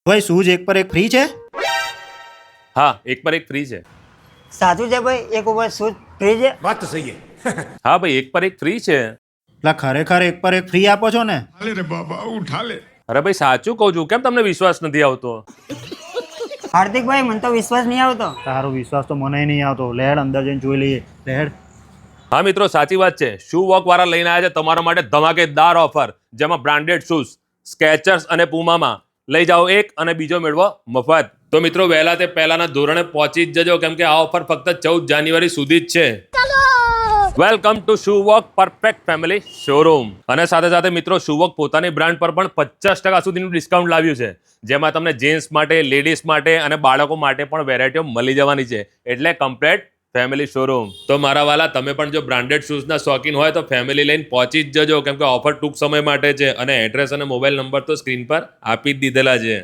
ભાઈ શૂઝ એક પર એક ફ્રી છે? હા, એક પર એક ફ્રી છે. સાચું છે ભાઈ, એક ઉપર શૂઝ ફ્રી છે? बात तो सही है. હા ભાઈ, એક પર એક ફ્રી છે. એટલે ખરેખર એક પર એક ફ્રી આપો છો ને? अरे रे बाबा उठा ले. અરે ભાઈ સાચું કહું છું, કેમ તમને વિશ્વાસ નથી આવતો? હાર્દિકભાઈ મને તો વિશ્વાસ નહીં આવતો. તારો વિશ્વાસ તો મને નહીં આવતો. લેડ અંદર જઈને જોઈ લઈએ. લેડ. હા મિત્રો, સાચી વાત છે. શૂ વોક વાળા લઈને આવ્યા છે તમારા માટે ધમાકેદાર ઓફર, જેમાં બ્રાન્ડેડ શૂઝ સ્કેચર્સ અને પુમામાં લઈ જાઓ એક અને બીજો મેળવો મફત. તો મિત્રો વહેલા તે પહેલાના ધોરણે પહોંચી જ જજો, કેમ કે આ ઓફર ફક્ત 14 જાન્યુઆરી સુધી જ છે. Welcome to shoe walk perfect family showroom. અને સાથે સાથે મિત્રો શૂ વોક પોતાની બ્રાન્ડ પર પણ 50% સુધીનું ડિસ્કાઉન્ટ લાવ્યું છે, જેમાં તમને જેન્ટ્સ માટે, લેડીઝ માટે અને બાળકો માટે પણ વેરાયટીઓ મળી જવાની છે. એટલે કમ્પ્લેટ ફેમિલી શોરૂમ. તો મારા વાલા, તમે પણ જો બ્રાન્ડેડ શૂઝના શોખીન હોય તો ફેમિલી લઈને પહોંચી જ જજો, કેમ કે ઓફર ટૂંક સમય માટે છે અને એડ્રેસ અને મોબાઈલ નંબર તો સ્ક્રીન પર આપી જ દીધેલા છે.